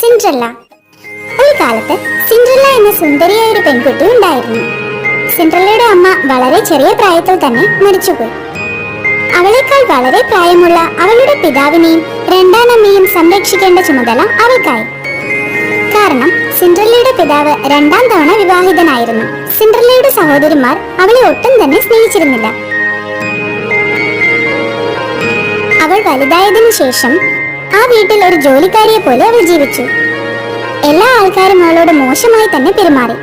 Cinderella. ഒരു കാലത്ത് Cinderella എന്ന സുന്ദരിയായ ഒരു പെൺകുട്ടി ഉണ്ടായിരുന്നു. സിൻഡ്രല്ലയുടെ അമ്മ വളരെ ചെറിയ പ്രായത്തിൽ തന്നെ മരിച്ചുപോയി. അവളേക്കാൾ വളരെ പ്രായമുള്ള അവളുടെ പിതാവിനെയും രണ്ടാനമ്മയും സംരക്ഷിക്കേണ്ട ചുമതല അവൾക്കായി. കാരണം സിൻഡ്രല്ലയുടെ പിതാവ് രണ്ടാം തവണ വിവാഹിതനായിരുന്നു. സിൻഡ്രല്ലയുടെ സഹോദരിമാർ അവളെ ഒട്ടും തന്നെ സ്നേഹിച്ചിരുന്നില്ല. അവൾ വലുതായതിനു ശേഷം ആ വീട്ടിൽ ഒരു ജോലിക്കാരിയെ പോലെ അവൾ ജീവിച്ചു. എല്ലാ ആൾക്കാരും അവളോട് മോശമായി തന്നെ പെരുമാറി.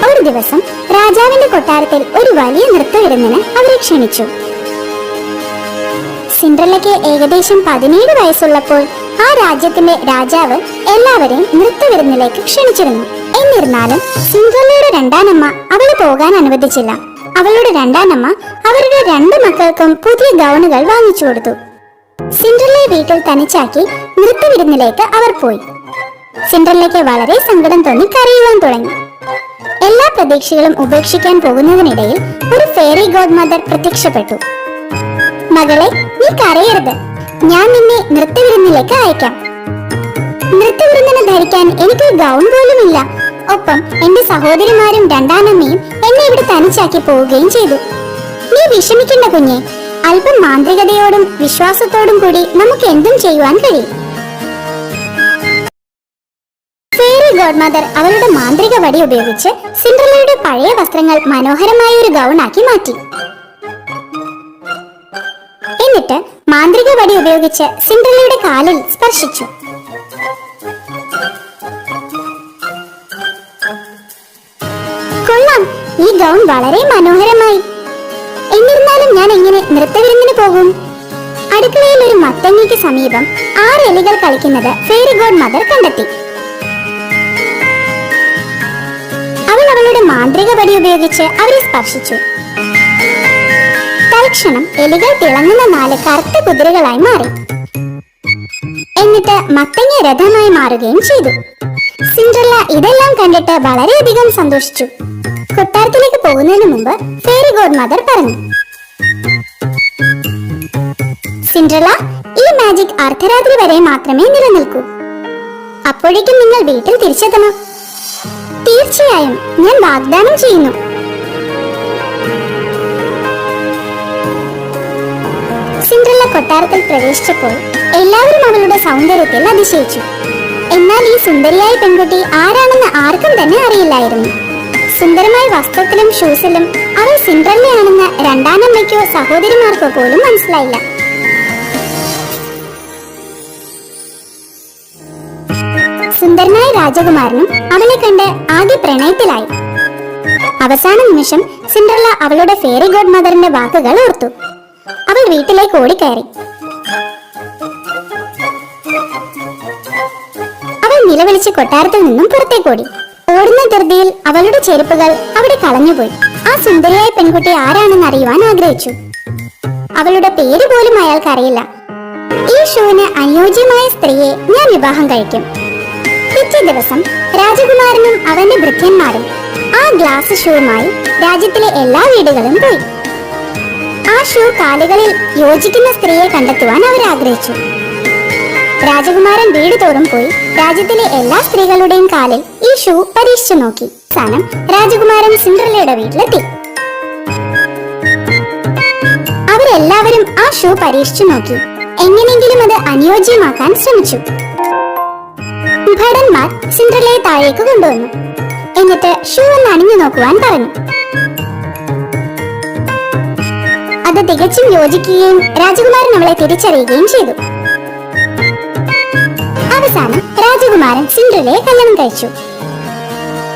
ഒരു ദിവസം രാജാവിന്റെ കൊട്ടാരത്തിൽ ഒരു വലിയ നൃത്തവിരുന്നിന് അവരെ ക്ഷണിച്ചു. സിൻഡ്രല്ലയ്ക്ക് ഏകദേശം 17 വയസ്സുള്ളപ്പോൾ ആ രാജ്യത്തിന്റെ രാജാവ് എല്ലാവരെയും നൃത്തവിരുന്നിലേക്ക് ക്ഷണിച്ചിരുന്നു. എന്നിരുന്നാലും സിൻഡ്രല്ലയുടെ രണ്ടാനമ്മ അവളെ പോകാൻ അനുവദിച്ചില്ല. അവളുടെ രണ്ടാനമ്മ അവരുടെ 2 മക്കൾക്കും പുതിയ ഗൗണുകൾ വാങ്ങിച്ചു കൊടുത്തു. സിൻഡ്രല്ലയെ വീട്ടിൽ തനിച്ചാക്കി നൃത്തവിരുന്നിലേക്ക് അവർ പോയി. സിൻഡ്രല്ലയ്ക്ക് വളരെ സങ്കടം തോന്നി കരയുവാൻ തുടങ്ങി. എല്ലാ പ്രതീക്ഷകളും ഉപേക്ഷിക്കാൻ പോകുന്നതിനിടയിൽ ഒരു ഫെയറി ഗോഡ് മദർ പ്രത്യക്ഷപ്പെട്ടു. മകളെ, നീ കരയരുത്, ഞാൻ നിന്നെ നൃത്തവിരുന്നിലേക്ക് അയക്കാം. നൃത്തവിരുന്നിന് ധരിക്കാൻ എനിക്ക് ഗൗൺ പോലും ഇല്ല. ഒപ്പം എന്റെ സഹോദരിമാരും രണ്ടാനമ്മയും എന്നെ ഇവിടെ തനിച്ചാക്കി പോവുകയും ചെയ്തു. നീ വിഷമിക്കേണ്ട കുഞ്ഞെ, അല്പം മാന്ത്രികതയോടും വിശ്വാസത്തോടും കൂടി നമുക്ക് എന്തും ചെയ്യുവാൻ കഴിയും. ഫെയറി ഗോഡ് മദർ അവളുടെ മാന്ത്രിക വടി ഉപയോഗിച്ച് സിൻഡ്രല്ലയുടെ പഴയ വസ്ത്രങ്ങൾ മനോഹരമായ ഒരു ഗൗണാക്കി മാറ്റി. എന്നിട്ട് മാന്ത്രിക വടി ഉപയോഗിച്ച് സിൻഡ്രല്ലയുടെ കാലിൽ സ്പർശിച്ചു. കൊള്ളാം, ഈ ഗൗൺ വളരെ മനോഹരമായി. എന്നിരുന്നാലും ഞാൻ എങ്ങനെ നൃത്തവിരുന്നിന് പോകും? അടുക്കളയിൽ ഒരു മത്തങ്ങയ്ക്ക് സമീപം 6 എലികൾ കളിക്കുന്നത് ഫെയറി ഗോഡ് മദർ കണ്ടെത്തി. അവൾ അവളുടെ മാന്ത്രിക വടി ഉപയോഗിച്ച് അവരെ സ്പർശിച്ചു. തൽക്ഷണം എലികൾ തിളങ്ങുന്ന 4 കറുത്ത കുതിരകളായി മാറി. എന്നിട്ട് മത്തങ്ങ രഥമായി മാറുകയും ചെയ്തു. സിൻഡ്രല്ല ഇതെല്ലാം കണ്ടിട്ട് വളരെയധികം സന്തോഷിച്ചു. കൊട്ടാരത്തിലേക്ക് പോകുന്നതിന് മുമ്പ് ഫെയറി ഗോഡ് മദർ പറഞ്ഞു, സിൻഡ്രല്ല, ഈ മാജിക് അർദ്ധരാത്രി വരെ മാത്രമേ നിലനിൽക്കൂ. അപ്പോഴേക്കും നിങ്ങൾ വീട്ടിൽ തിരിച്ചെത്തണം. തീർച്ചയായും, ഞാൻ വാഗ്ദാനം ചെയ്യുന്നു. സിൻഡ്രല്ല കൊട്ടാരത്തിൽ പ്രവേശിച്ചപ്പോൾ എല്ലാവരും അവളുടെ സൗന്ദര്യത്തിൽ അതിശയിച്ചു. എന്നാൽ ഈ സുന്ദരിയായ പെൺകുട്ടി ആരാണെന്ന് ആർക്കും തന്നെ അറിയില്ലായിരുന്നു. സുന്ദരമായ വസ്ത്രത്തിലും ഷൂസിലും അവൾ സിൻഡ്രല്ലയാണെന്ന് രണ്ടാനമ്മയ്ക്കോ സഹോദരിമാർക്കോ പോലും മനസ്സിലായില്ല. സുന്ദരനായ രാജകുമാരനും അവളെ കണ്ട് ആദ്യ പ്രണയത്തിലായി. അവസാന നിമിഷം സിൻഡ്രല്ല അവളുടെ ഫെയറി ഗോഡ് മദറിന്റെ വാക്കുകൾ ഓർത്തു. അവൾ വീട്ടിലേക്ക് ഓടിക്കയറി. അവൾ നിലവിളിച്ച് കൊട്ടാരത്തിൽ നിന്നും പുറത്തേക്കോടി. ഓടുന്ന ധൃതിയിൽ അവളുടെ ചെരുപ്പുകൾ അവിടെ കളഞ്ഞുപോയി. ആ സുന്ദരിയായ പെൺകുട്ടി ആരാണെന്ന് അറിയുവാൻ ആഗ്രഹിച്ചു. അവളുടെ പേര് പോലും അയാൾക്ക് അറിയില്ല. ഈ ഷൂവിന് അനുയോജ്യമായ സ്ത്രീയെ ഞാൻ വിവാഹം കഴിക്കും. പിറ്റേ ദിവസം രാജകുമാരനും അവന്റെ ഭൃത്യന്മാരും ആ ഗ്ലാസ് ഷൂവുമായി രാജ്യത്തിലെ എല്ലാ വീടുകളും പോയി. ആ ഷൂ കാലുകളിൽ യോജിക്കുന്ന സ്ത്രീയെ കണ്ടെത്തുവാൻ അവർ ആഗ്രഹിച്ചു. രാജകുമാരൻ വീട് തോറും പോയി രാജ്യത്തിലെ എല്ലാ സ്ത്രീകളുടെയും കാലിൽ ഈ ഷൂ പരീക്ഷിച്ചു നോക്കി. അവസാനം രാജകുമാരൻ സിൻഡ്രല്ലയുടെ വീട്ടിലെത്തി. അവരെല്ലാവരും ആ ഷൂ പരീക്ഷിച്ചു നോക്കി. എങ്ങനെയെങ്കിലും അത് അനുയോജ്യമാക്കാൻ ശ്രമിച്ചു. ഭടന്മാർ സിൻഡ്രല്ലയെ താഴേക്ക് കൊണ്ടുവന്നു. എന്നിട്ട് ഷൂ ഒന്ന് അണിഞ്ഞു നോക്കുവാൻ പറഞ്ഞു. അത് തികച്ചും യോജിക്കുകയും രാജകുമാരൻ അവളെ തിരിച്ചറിയുകയും ചെയ്തു. അവസാനം രാജകുമാരൻ സിൻഡ്രല്ലയെ കല്യാണം കഴിച്ചു.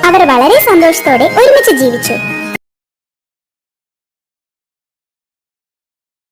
അവർ വളരെ സന്തോഷത്തോടെ ഒരുമിച്ച് ജീവിച്ചു.